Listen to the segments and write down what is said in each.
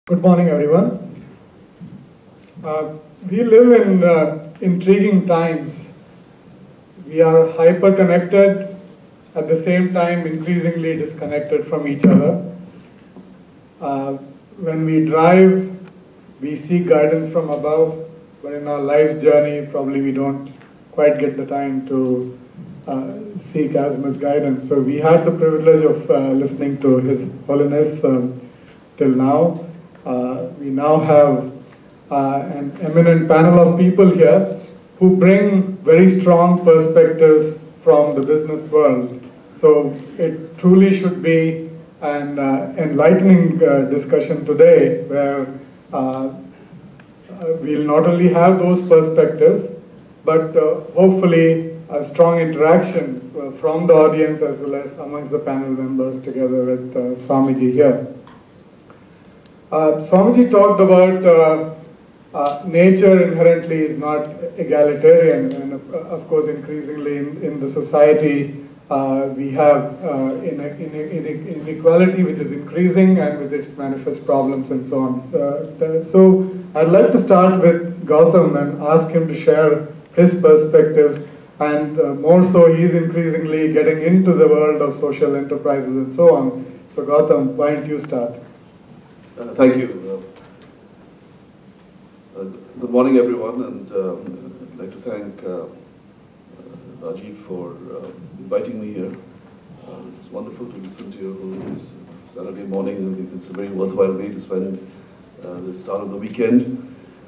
Good morning, everyone. We live in intriguing times. We are hyper-connected, at the same time increasingly disconnected from each other. When we drive, we seek guidance from above, but in our life's journey, probably we don't quite get the time to seek as much guidance. So we had the privilege of listening to His Holiness till now. We now have an eminent panel of people here who bring very strong perspectives from the business world. So it truly should be an enlightening discussion today where we'll not only have those perspectives, but hopefully a strong interaction from the audience as well as amongst the panel members together with Swamiji here. Swamiji talked about nature inherently is not egalitarian, and of course increasingly in the society we have inequality which is increasing and with its manifest problems and so on. So I'd like to start with Gautam and ask him to share his perspectives, and more so he's increasingly getting into the world of social enterprises and so on. So Gautam, why don't you start? Thank you. Good morning, everyone, and I'd like to thank Rajiv for inviting me here. It's wonderful to listen to you this Saturday morning. I think it's a very worthwhile way to spend the start of the weekend.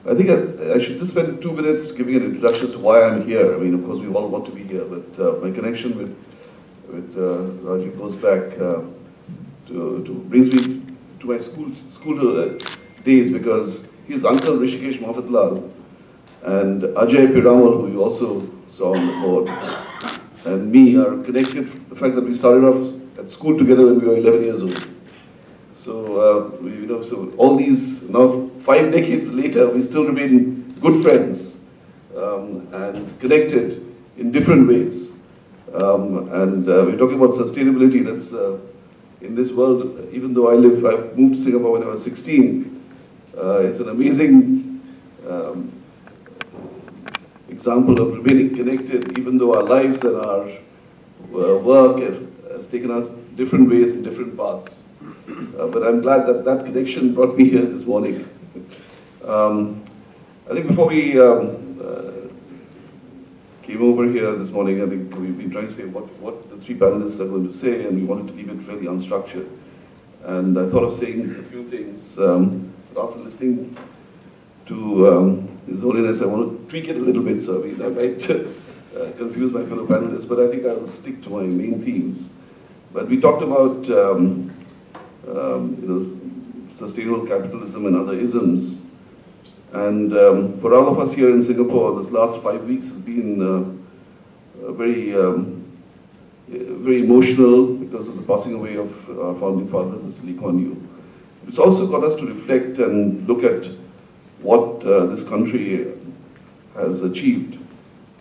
I think I should just spend 2 minutes giving an introduction as to why I'm here. I mean, of course, we all want to be here, but my connection with Rajiv goes back brings me to my school days, because his uncle Rishikesh Mohafatlal and Ajay Piramal, who you also saw on the board, and me are connected. The fact that we started off at school together when we were 11 years old. So so all these now 5 decades later, we still remain good friends and connected in different ways. And we're talking about sustainability. That's in this world, even though I've moved to Singapore when I was 16, it's an amazing example of remaining connected, even though our lives and our work has taken us different ways and different paths. But I'm glad that that connection brought me here this morning. I think before we came over here this morning, I think we've been trying to say what the 3 panelists are going to say, and we wanted to keep it fairly unstructured. And I thought of saying a few things. But after listening to His Holiness, I want to tweak it a little bit, so I might confuse my fellow panelists, but I think I'll stick to my main themes. But we talked about sustainable capitalism and other isms. And for all of us here in Singapore, this last 5 weeks has been very emotional because of the passing away of our founding father, Mr. Lee Kuan Yew. It's also got us to reflect and look at what this country has achieved.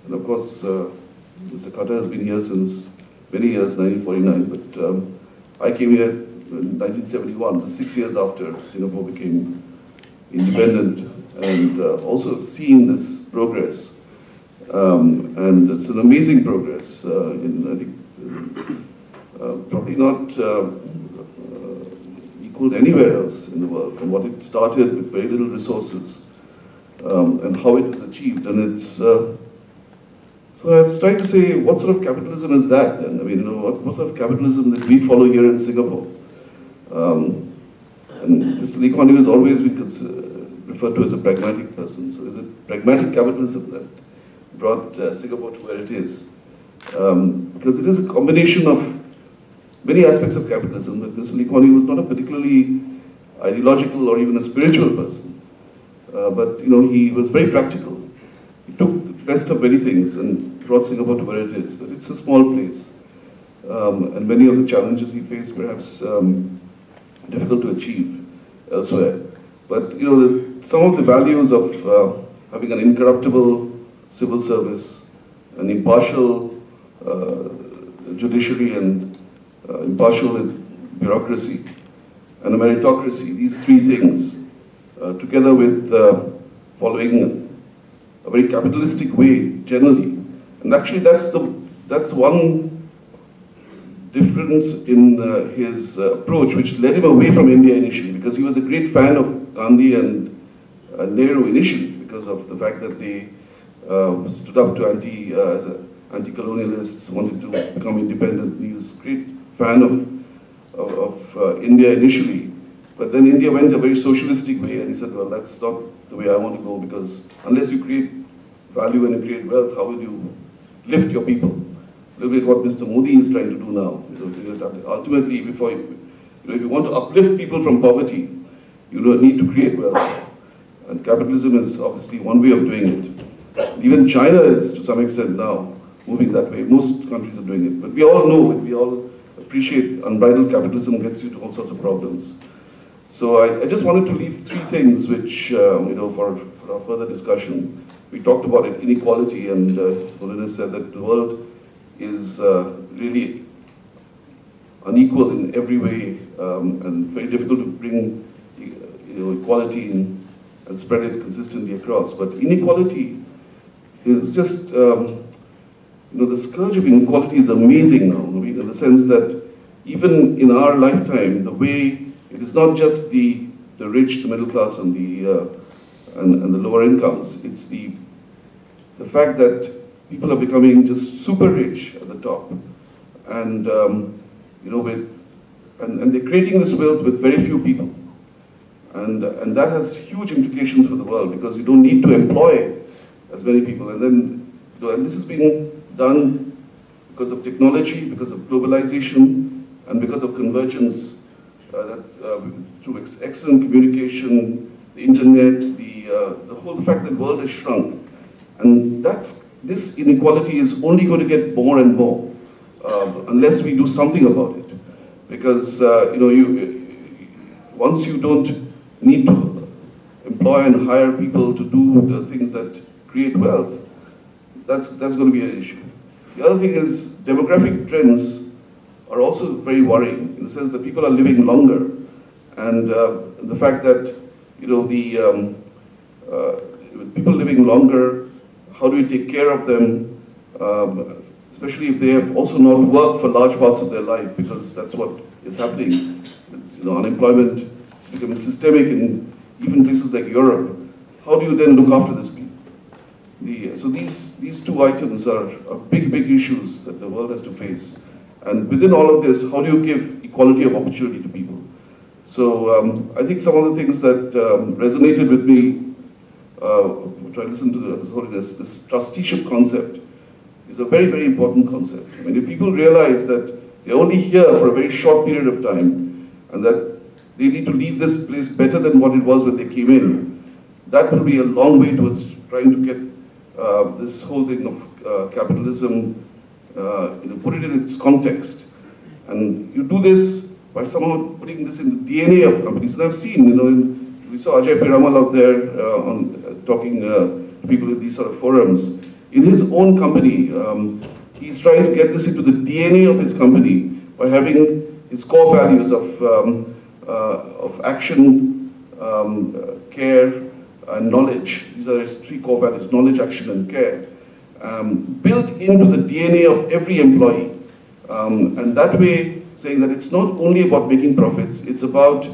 And of course, Mr. Carter has been here since many years, 1949, but I came here in 1971, 6 years after Singapore became independent, and also seen this progress. And it's an amazing progress I think, probably not equaled anywhere else in the world, from what it started with very little resources and how it was achieved. And it's, so I was trying to say, what sort of capitalism is that then? I mean, what sort of capitalism that we follow here in Singapore? And Mr. Lee Kuan Yew has always been referred to as a pragmatic person. So is it pragmatic capitalism that brought Singapore to where it is? Because it is a combination of many aspects of capitalism, but Mr. Lee Kuan Yew was not a particularly ideological or even a spiritual person. But he was very practical. He took the best of many things and brought Singapore to where it is. But it's a small place. And many of the challenges he faced perhaps difficult to achieve elsewhere. But some of the values of having an incorruptible civil service, an impartial judiciary and impartial bureaucracy, and a meritocracy, these 3 things together with following a very capitalistic way generally. And actually that's one difference in his approach, which led him away from India initially, because he was a great fan of Gandhi and Nehru initially, because of the fact that they stood up to anti-colonialists, wanted to become independent. He was a great fan of India initially, but then India went a very socialistic way, and he said, well, that's not the way I want to go, because unless you create value and you create wealth, how will you lift your people? A little bit what Mr. Modi is trying to do now. Ultimately, if you want to uplift people from poverty, you need to create wealth. And capitalism is obviously one way of doing it. Even China is, to some extent now, moving that way. Most countries are doing it. But we all know it. We all appreciate unbridled capitalism gets you to all sorts of problems. So I just wanted to leave three things which, for our further discussion. We talked about it, inequality, and His Holiness said that the world is really unequal in every way, and very difficult to bring equality in and spread it consistently across. But inequality is just, the scourge of inequality is amazing now, in the sense that even in our lifetime, the way it is not just the rich, the middle class, and the lower incomes. It's the fact that people are becoming just super rich at the top, and and they're creating this wealth with very few people. And that has huge implications for the world, because you don't need to employ as many people. And then, and this is being done because of technology, because of globalization, and because of convergence, through excellent communication, the internet, the whole fact that the world has shrunk. And this inequality is only going to get more and more, unless we do something about it. Because, once you don't need to employ and hire people to do the things that create wealth, that's going to be an issue. The other thing is demographic trends are also very worrying, in the sense that people are living longer, and the fact that people living longer, how do we take care of them, especially if they have also not worked for large parts of their life, because that's what is happening. Unemployment is becoming systemic in even places like Europe. How do you then look after these people? So these two items are big issues that the world has to face. And within all of this, how do you give equality of opportunity to people? So I think some of the things that resonated with me, try to listen to His Holiness, this trusteeship concept is a very important concept. I mean, if people realize that they're only here for a very short period of time, and that they need to leave this place better than what it was when they came in, that will be a long way towards trying to get this whole thing of capitalism, put it in its context. And you do this by somehow putting this in the DNA of companies. And I've seen, we saw Ajay Piramal out there talking to people in these sort of forums. In his own company, he's trying to get this into the DNA of his company by having his core values of action, care, and knowledge. These are his three core values: knowledge, action, and care, built into the DNA of every employee. And that way, saying that it's not only about making profits, it's about,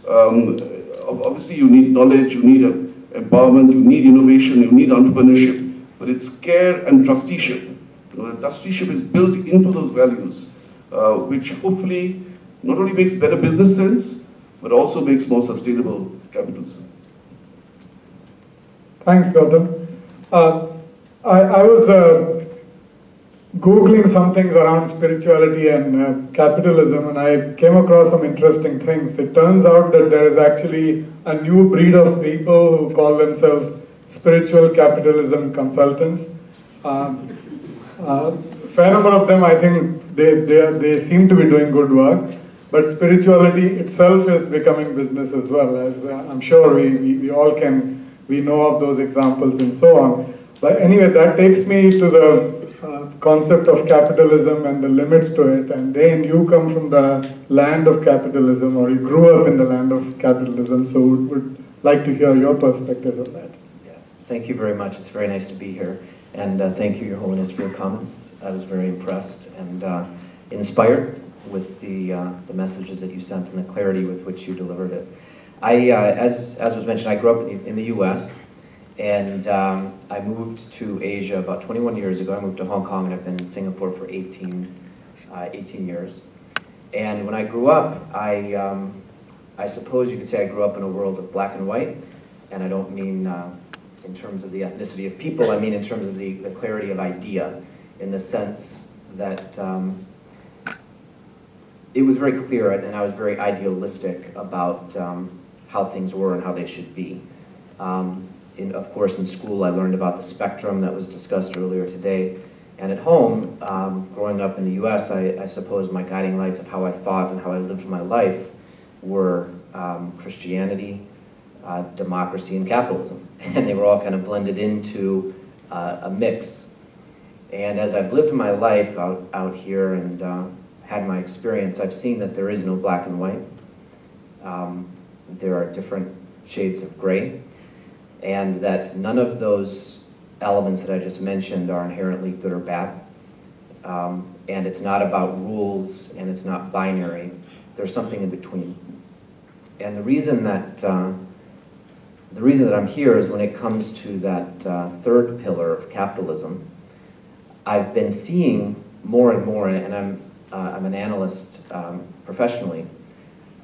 obviously you need knowledge, you need empowerment, you need innovation, you need entrepreneurship, but it's care and trusteeship. The trusteeship is built into those values, which hopefully not only makes better business sense, but also makes more sustainable capitalism. Thanks, Gautam. I was Googling some things around spirituality and capitalism, and I came across some interesting things. It turns out that there is actually a new breed of people who call themselves spiritual capitalism consultants. Fair number of them, I think, they seem to be doing good work, but spirituality itself is becoming business as well, as I'm sure we all we know of those examples and so on. But anyway, that takes me to the concept of capitalism and the limits to it. And Dane, you come from the land of capitalism, or you grew up in the land of capitalism, so would like to hear your perspectives on that. Yeah. Thank you very much. It's very nice to be here. And thank you, Your Holiness, for your comments. I was very impressed and inspired with the messages that you sent and the clarity with which you delivered it. As was mentioned, I grew up in the U.S., and I moved to Asia about 21 years ago. I moved to Hong Kong, and I've been in Singapore for 18 years. And when I grew up, I suppose you could say I grew up in a world of black and white, and I don't mean in terms of the ethnicity of people, I mean in terms of the clarity of idea, in the sense that it was very clear, and I was very idealistic about how things were and how they should be. Of course, in school, I learned about the spectrum that was discussed earlier today. And at home, growing up in the US, I suppose my guiding lights of how I thought and how I lived my life were Christianity, democracy, and capitalism. And they were all kind of blended into a mix. And as I've lived my life out here and had my experience, I've seen that there is no black and white. There are different shades of gray, and that none of those elements that I just mentioned are inherently good or bad. And it's not about rules, and it's not binary. There's something in between. And the reason that I'm here is when it comes to that third pillar of capitalism, I've been seeing more and more, and I'm an analyst professionally,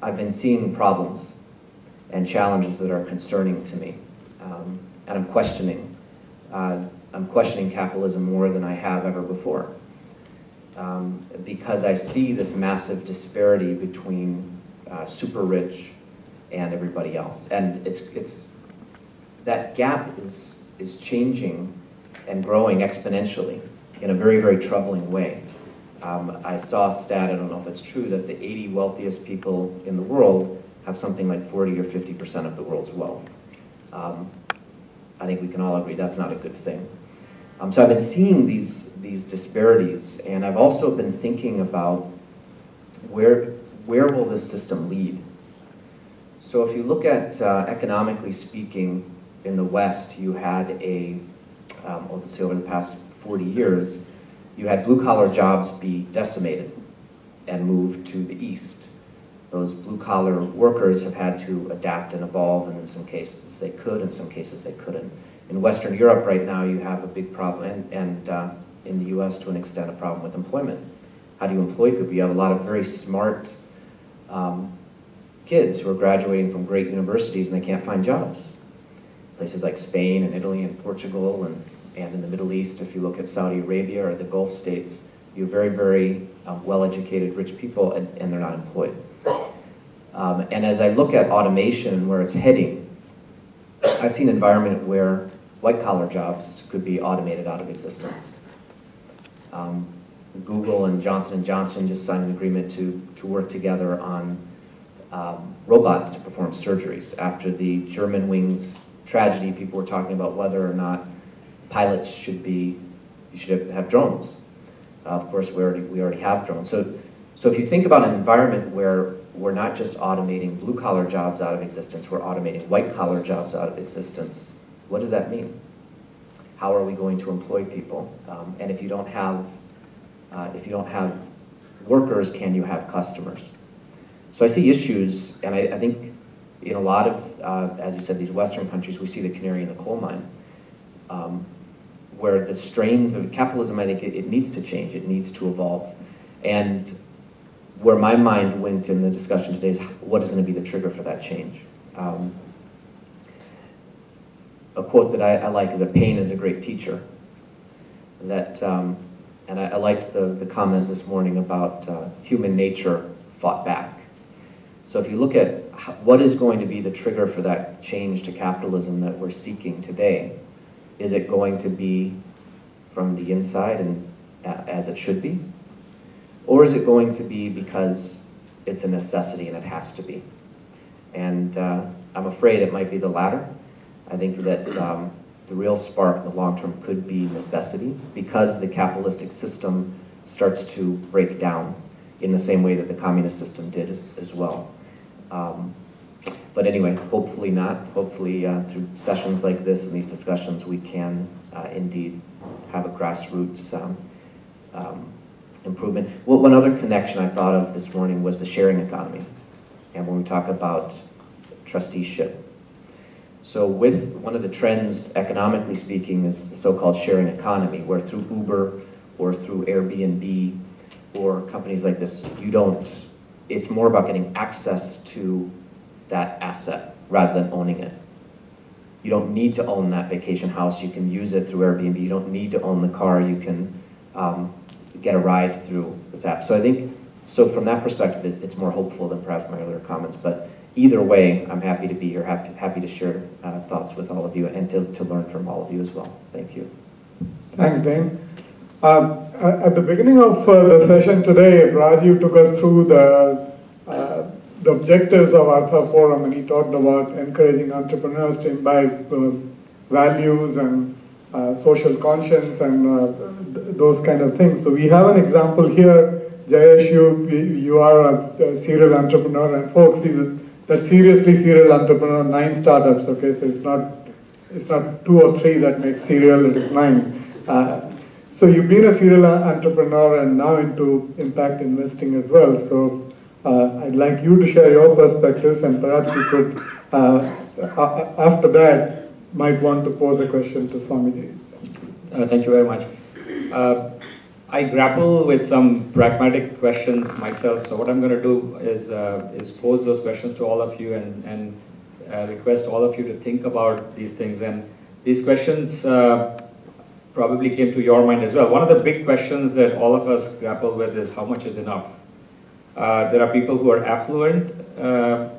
I've been seeing problems and challenges that are concerning to me. And I'm questioning capitalism more than I have ever before. Because I see this massive disparity between super rich and everybody else. And that gap is changing and growing exponentially in a very, very troubling way. I saw a stat, I don't know if it's true, that the 80 wealthiest people in the world have something like 40 or 50% of the world's wealth. I think we can all agree that's not a good thing. So I've been seeing these disparities, and I've also been thinking about where will this system lead? So if you look at, economically speaking, in the West, you had let's say over the past 40 years, you had blue-collar jobs be decimated and move to the East. Those blue-collar workers have had to adapt and evolve, and in some cases they could, in some cases they couldn't. In Western Europe right now, you have a big problem, and in the US to an extent, a problem with employment. How do you employ people? You have a lot of very smart kids who are graduating from great universities and they can't find jobs. Places like Spain and Italy and Portugal and in the Middle East, if you look at Saudi Arabia or the Gulf states, you have very, very well-educated, rich people, and they're not employed. And as I look at automation and where it's heading, I see an environment where white-collar jobs could be automated out of existence. Google and Johnson & Johnson just signed an agreement to work together on robots to perform surgeries. After the Germanwings tragedy, people were talking about whether or not pilots should have drones. Of course, we already have drones. So if you think about an environment where we're not just automating blue-collar jobs out of existence, we're automating white-collar jobs out of existence, what does that mean? How are we going to employ people? And if you don't have workers, can you have customers? So I see issues, and I think in a lot of, as you said, these Western countries, we see the canary in the coal mine, where the strains of capitalism, I think it needs to change, it needs to evolve. And where my mind went in the discussion today is what is going to be the trigger for that change. A quote that I like is that pain is a great teacher. That, and I liked the comment this morning about human nature fought back. So if you look at what is going to be the trigger for that change to capitalism that we're seeking today, is it going to be from the inside and as it should be? Or is it going to be because it's a necessity and it has to be? And I'm afraid it might be the latter. I think that the real spark in the long term could be necessity, because the capitalistic system starts to break down in the same way that the communist system did as well. But anyway, hopefully not. Hopefully through sessions like this and these discussions, we can indeed have a grassroots improvement. Well, one other connection I thought of this morning was the sharing economy. And when we talk about trusteeship. So with one of the trends, economically speaking, is the so-called sharing economy, where through Uber or through Airbnb or companies like this, it's more about getting access to that asset rather than owning it. You don't need to own that vacation house. You can use it through Airbnb. You don't need to own the car. You can get a ride through this app. So I think, so from that perspective, it's more hopeful than perhaps my earlier comments. But either way, I'm happy to be here, happy to share thoughts with all of you and to learn from all of you as well. Thank you. Thanks, Dane. At the beginning of the session today, Rajiv took us through the objectives of Artha Forum, and he talked about encouraging entrepreneurs to imbibe values and social conscience and those kind of things. So we have an example here. Jayesh, you are a serial entrepreneur, and folks, that seriously serial entrepreneur, 9 startups, okay, so it's not 2 or 3 that makes serial, it is 9. So you've been a serial entrepreneur and now into impact investing as well. So I'd like you to share your perspectives, and perhaps you could, after that, might want to pose a question to Swamiji. Thank you very much. I grapple with some pragmatic questions myself, so what I'm going to do is pose those questions to all of you and request all of you to think about these things. And these questions probably came to your mind as well. One of the big questions that all of us grapple with is how much is enough? There are people who are affluent, and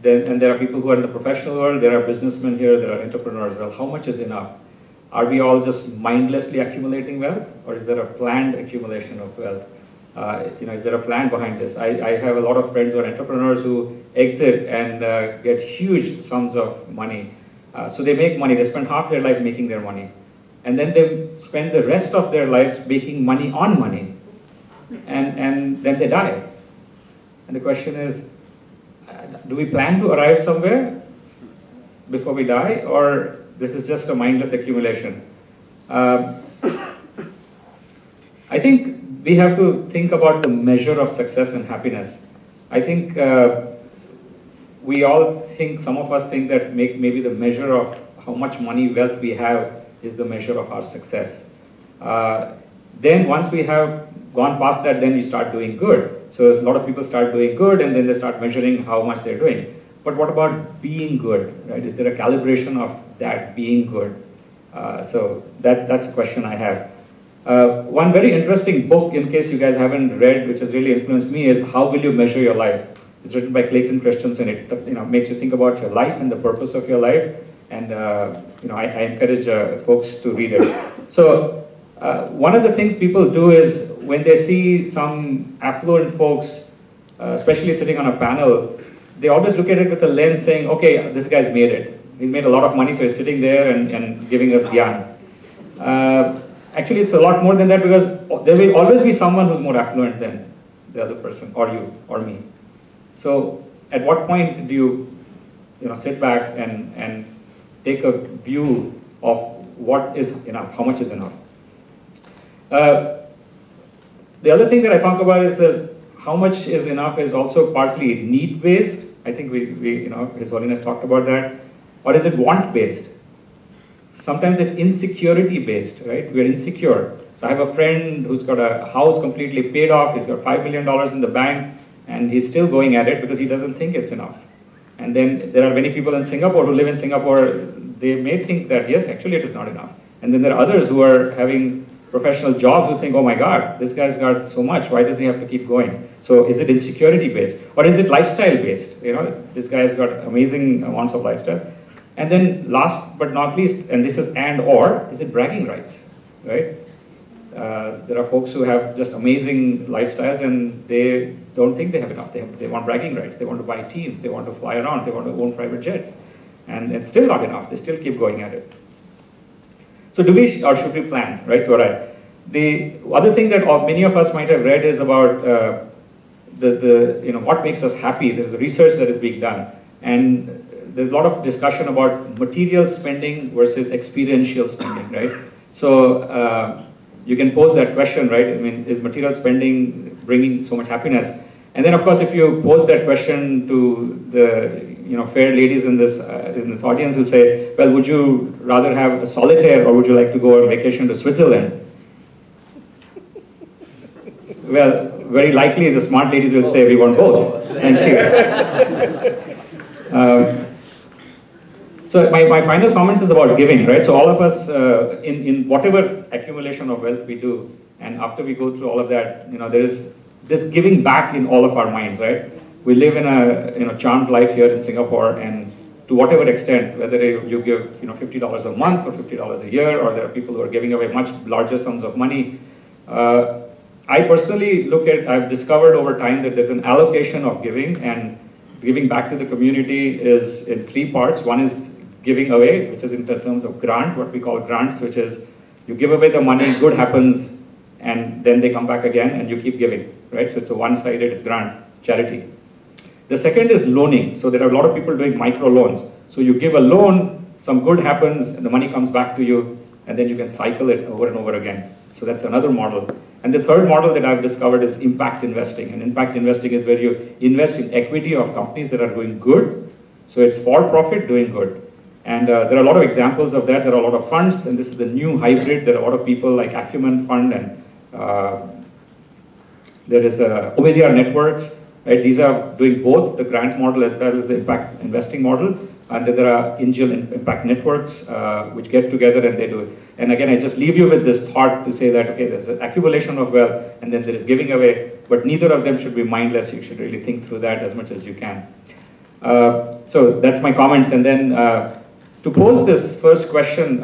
there are people who are in the professional world, there are businessmen here, there are entrepreneurs. Well, how much is enough? Are we all just mindlessly accumulating wealth, or is there a planned accumulation of wealth? Is there a plan behind this? I have a lot of friends who are entrepreneurs who exit and get huge sums of money. So they make money, they spend half their life making their money. And then they spend the rest of their lives making money on money. And then they die. And the question is, do we plan to arrive somewhere before we die, or this is just a mindless accumulation? I think we have to think about the measure of success and happiness. I think we all think, some of us think that maybe the measure of how much money, wealth we have is the measure of our success. Then once we have gone past that, then we start doing good. So a lot of people start doing good, and then they start measuring how much they're doing. But what about being good, right? Is there a calibration of that being good? So that's a question I have. One very interesting book, in case you guys haven't read, which has really influenced me, is How Will You Measure Your Life? It's written by Clayton Christensen. It makes you think about your life and the purpose of your life. And I encourage folks to read it. So one of the things people do is when they see some affluent folks, especially sitting on a panel, they always look at it with a lens saying, okay, this guy's made it. He's made a lot of money, so he's sitting there and giving us gyan. Actually, it's a lot more than that, because there will always be someone who's more affluent than the other person, or you, or me. So at what point do you sit back and take a view of what is enough, how much is enough? The other thing that I talk about is that how much is enough is also partly need-based. I think His Holiness talked about that. Or is it want-based? Sometimes it's insecurity-based, right? We're insecure. So I have a friend who's got a house completely paid off. He's got $5 million in the bank, and he's still going at it because he doesn't think it's enough. And then there are many people in Singapore who live in Singapore. They may think that, yes, actually it is not enough. And then there are others who are having professional jobs who think, oh my God, this guy's got so much, why does he have to keep going? So is it insecurity based, or is it lifestyle based? This guy's got amazing amounts of lifestyle. And then last but not least, and this is or, is it bragging rights, right? There are folks who have just amazing lifestyles and they don't think they have enough. They want bragging rights, they want to buy teams, they want to fly around, they want to own private jets. And it's still not enough, they still keep going at it. So do we or should we plan, right, to arrive? The other thing that many of us might have read is about what makes us happy. There's a research that is being done. And there's a lot of discussion about material spending versus experiential spending, right? So you can pose that question, right? I mean, is material spending bringing so much happiness? And then, of course, if you pose that question to the fair ladies in this audience, who say, well, would you rather have a solitaire or would you like to go on vacation to Switzerland? Well, very likely the smart ladies will say we want both. Thank you. So my final comments is about giving, right? So all of us, in whatever accumulation of wealth we do, and after we go through all of that, there is this giving back in all of our minds, right? We live in a charmed life here in Singapore, and to whatever extent, whether you give $50 a month or $50 a year, or there are people who are giving away much larger sums of money, I personally I've discovered over time that there's an allocation of giving, and giving back to the community is in three parts. One is giving away, which is in terms of grant, what we call grants, which is you give away the money, good happens, and then they come back again, and you keep giving, right? So it's a one-sided, it's grant, charity. The second is loaning. So there are a lot of people doing micro loans. So you give a loan, some good happens, and the money comes back to you, and then you can cycle it over and over again. So that's another model. And the third model that I've discovered is impact investing. And impact investing is where you invest in equity of companies that are doing good. So it's for profit, doing good. And there are a lot of examples of that. There are a lot of funds, and this is the new hybrid. There are a lot of people like Acumen Fund, and there is Obedia Networks. Right? These are doing both the grant model as well as the impact investing model. And then there are angel impact networks which get together and they do it. And again, I just leave you with this thought to say that, okay, there's an accumulation of wealth and then there is giving away, but neither of them should be mindless. You should really think through that as much as you can. So that's my comments. And then to pose this first question,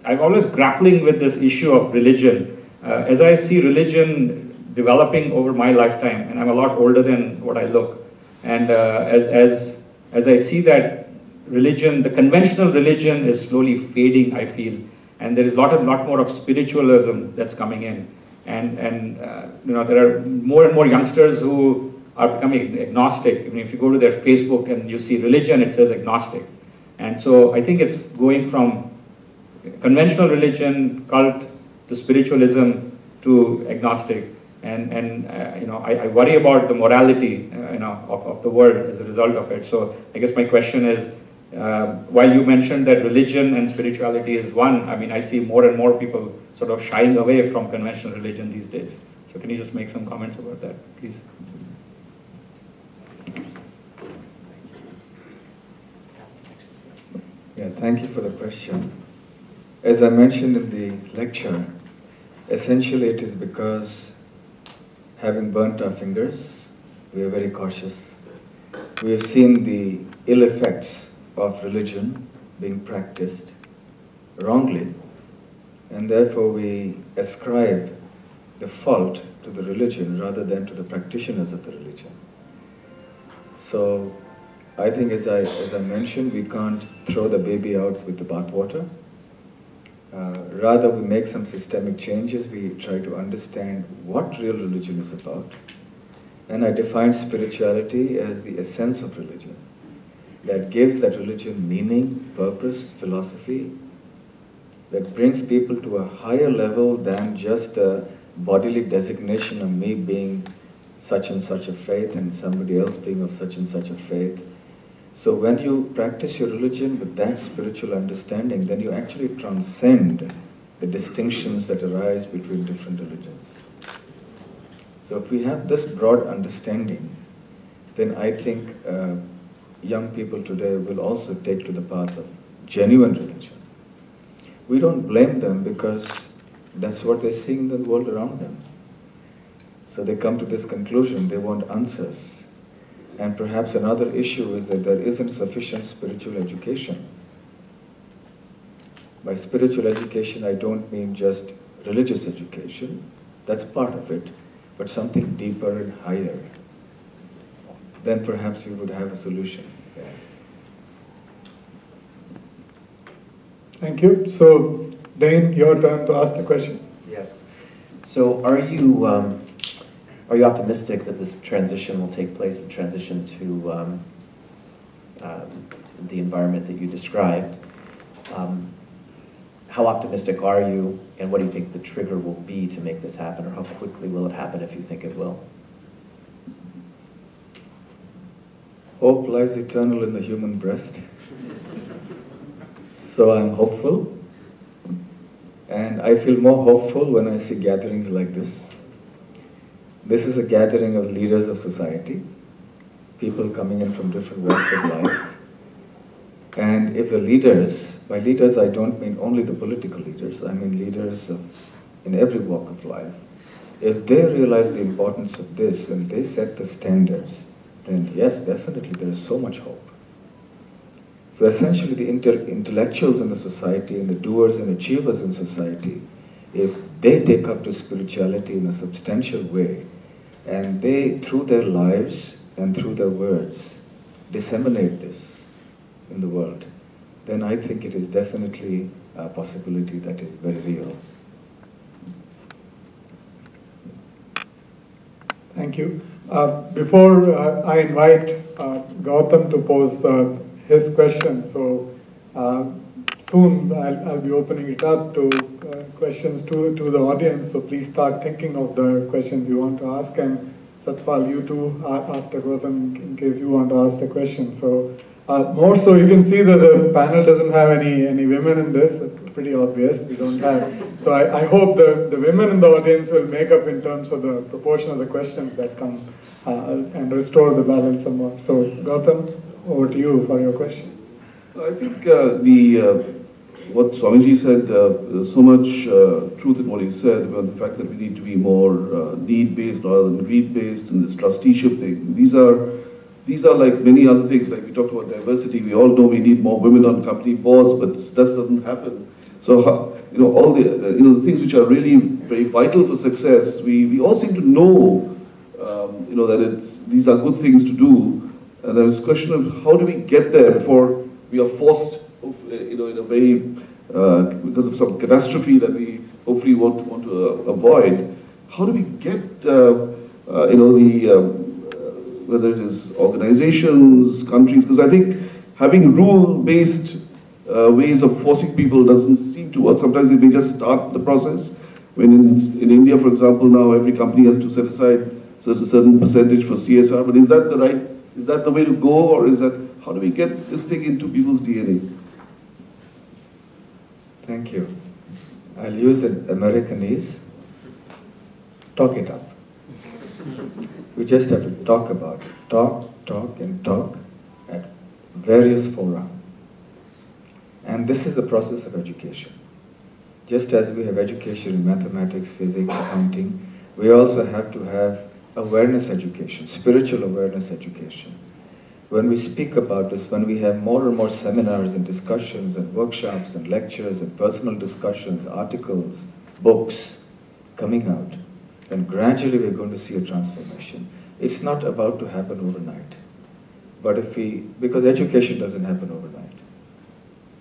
I'm always grappling with this issue of religion. As I see religion developing over my lifetime, and I'm a lot older than what I look, and as I see that religion, the conventional religion is slowly fading, I feel, and there is a lot more of spiritualism that's coming in, and there are more and more youngsters who are becoming agnostic. I mean, if you go to their Facebook and you see religion, it says agnostic, and so I think it's going from conventional religion, cult, to spiritualism, to agnostic. And I worry about the morality of the world as a result of it. So I guess my question is, while you mentioned that religion and spirituality is one, I mean, I see more and more people sort of shying away from conventional religion these days. So can you just make some comments about that, please? Yeah, thank you for the question. As I mentioned in the lecture, essentially it is because having burnt our fingers, we are very cautious. We have seen the ill effects of religion being practiced wrongly, and therefore we ascribe the fault to the religion rather than to the practitioners of the religion. So I think, as I mentioned, we can't throw the baby out with the bathwater. Rather, we make some systemic changes. We try to understand what real religion is about. And I define spirituality as the essence of religion, that gives that religion meaning, purpose, philosophy, that brings people to a higher level than just a bodily designation of me being such and such a faith and somebody else being of such and such a faith. So when you practice your religion with that spiritual understanding, then you actually transcend the distinctions that arise between different religions. So if we have this broad understanding, then I think young people today will also take to the path of genuine religion. We don't blame them because that's what they're seeing in the world around them. So they come to this conclusion, they want answers. And perhaps another issue is that there isn't sufficient spiritual education. By spiritual education, I don't mean just religious education. That's part of it. But something deeper and higher. Then perhaps we would have a solution. Yeah. Thank you. So, Dane, your turn to ask the question. Yes. So are are you optimistic that this transition will take place, the transition to the environment that you described? How optimistic are you, and what do you think the trigger will be to make this happen, or how quickly will it happen if you think it will? Hope lies eternal in the human breast. So I'm hopeful, and I feel more hopeful when I see gatherings like this. This is a gathering of leaders of society, people coming in from different walks of life. And if the leaders, by leaders I don't mean only the political leaders, I mean leaders in every walk of life, if they realize the importance of this and they set the standards, then yes, definitely there is so much hope. So essentially the intellectuals in the society and the doers and achievers in society, if they take up to spirituality in a substantial way, and they, through their lives and through their words, disseminate this in the world, then I think it is definitely a possibility that is very real. Thank you. Before I invite Gautam to pose his question, so soon I'll be opening it up to questions to the audience, so please start thinking of the questions you want to ask, and Satpal, you too, after Gautam, in case you want to ask the question. So more so, you can see that the panel doesn't have any women in this. It's pretty obvious, we don't have. So I hope the women in the audience will make up in terms of the proportion of the questions that come and restore the balance somewhat. So Gautam, over to you for your question. I think what Swamiji said, there's so much truth in what he said about the fact that we need to be more need-based rather than greed-based, and this trusteeship thing. These are like many other things, like we talked about diversity. We all know we need more women on company boards, but that doesn't happen. So, all the the things which are really very vital for success, we all seem to know, that these are good things to do. And there was a question of how do we get there before we are forced, in a very, because of some catastrophe that we hopefully want to avoid. How do we get, whether it is organizations, countries, because I think having rule-based ways of forcing people doesn't seem to work. Sometimes they may just start the process. When in India, for example, now every company has to set aside a certain percentage for CSR, but is that the way to go, or how do we get this thing into people's DNA? Thank you. I'll use an Americanese. Talk it up. We just have to talk about it. Talk, and talk at various fora. And this is the process of education. Just as we have education in mathematics, physics, accounting, we also have to have awareness education, spiritual awareness education. When we speak about this, when we have more and more seminars and discussions and workshops and lectures and personal discussions, articles, books coming out, then gradually we're going to see a transformation. It's not about to happen overnight. But because education doesn't happen overnight.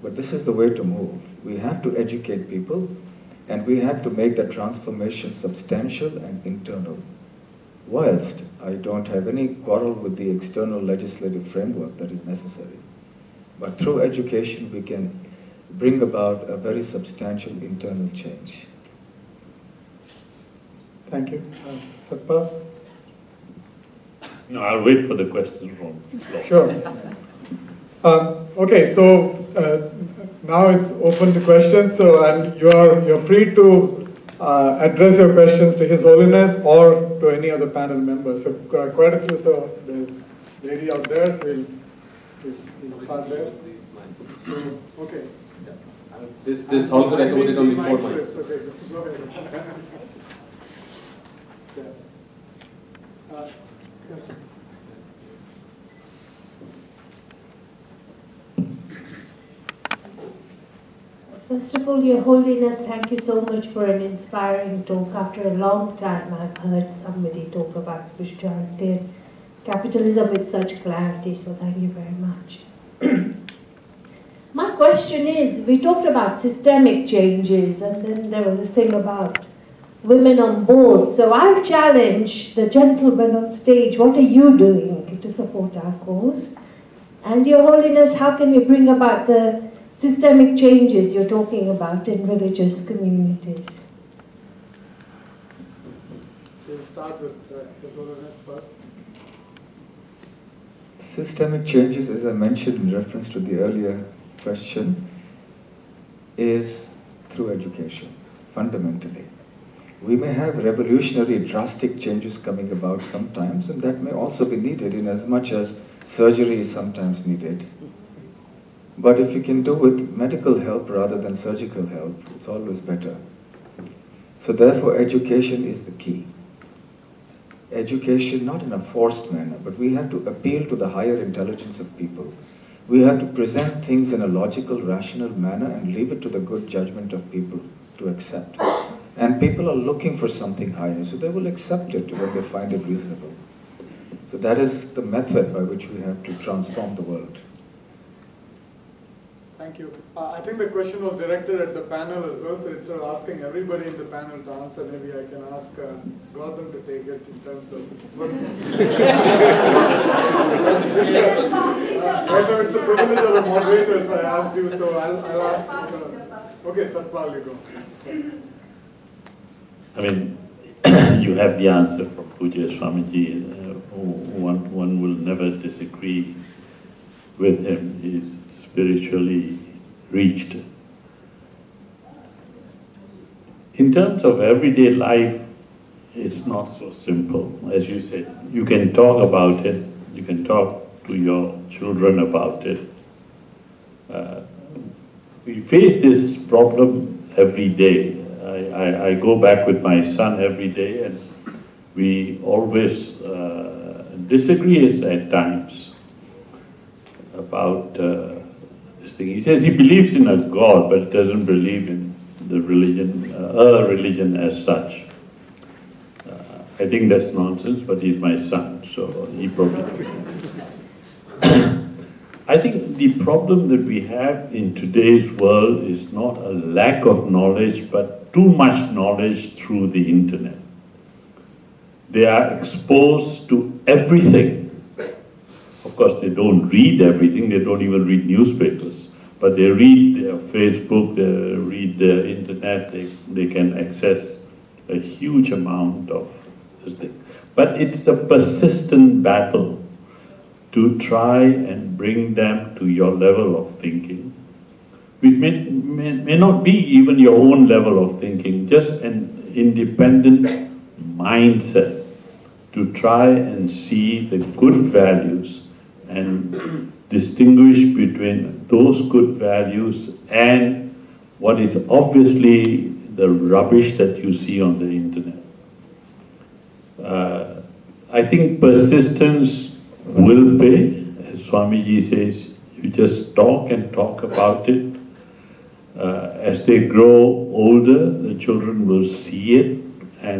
But this is the way to move. We have to educate people, and we have to make that transformation substantial and internal. Whilst I don't have any quarrel with the external legislative framework that is necessary. But through education we can bring about a very substantial internal change. Thank you. Satpal? No, I'll wait for the question from Flo. Sure. Okay, so now it's open to questions, and you're free to address your questions to His Holiness or to any other panel members. So quite a few. So there's a lady out there. So we'll start there. Okay. This how could I put it only 4 mics? Okay, go ahead. First of all, Your Holiness, thank you so much for an inspiring talk. After a long time, I've heard somebody talk about spirituality and capitalism with such clarity, so thank you very much. My question is, we talked about systemic changes, and then there was this thing about women on board. So I'll challenge the gentleman on stage, what are you doing to support our cause? And Your Holiness, how can we bring about the systemic changes you're talking about in religious communities? We'll start with His Holiness first. Systemic changes, as I mentioned in reference to the earlier question, is through education, fundamentally. We may have revolutionary, drastic changes coming about sometimes, and that may also be needed in as much as surgery is sometimes needed. But if you can do with medical help rather than surgical help, it's always better. So therefore, education is the key. Education, not in a forced manner, but we have to appeal to the higher intelligence of people. We have to present things in a logical, rational manner and leave it to the good judgment of people to accept. And people are looking for something higher, so they will accept it when they find it reasonable. So that is the method by which we have to transform the world. Thank you. I think the question was directed at the panel as well, so instead of asking everybody in the panel to answer, maybe I can ask Gautam to take it in terms of... It's the privilege of the moderators, I asked you, so I'll ask... okay, Satpal, you go. I mean, you have the answer from Pujya Swamiji. One will never disagree with him. He's spiritually reached. In terms of everyday life, it's not so simple. As you said, you can talk about it, you can talk to your children about it. We face this problem every day. I go back with my son every day, and we always disagree at times about this thing. He says he believes in a God, but doesn't believe in the religion, a religion as such. I think that's nonsense, but he's my son, so he probably... I think the problem that we have in today's world is not a lack of knowledge, but too much knowledge through the internet. They are exposed to everything. Of course, they don't read everything, they don't even read newspapers, but they read their Facebook, they read the internet, they can access a huge amount of this thing. But it's a persistent battle to try and bring them to your level of thinking, which may not be even your own level of thinking, just an independent mindset to try and see the good values and distinguish between those good values and what is obviously the rubbish that you see on the internet. I think persistence will pay. As Swamiji says, you just talk and talk about it. As they grow older, the children will see it, and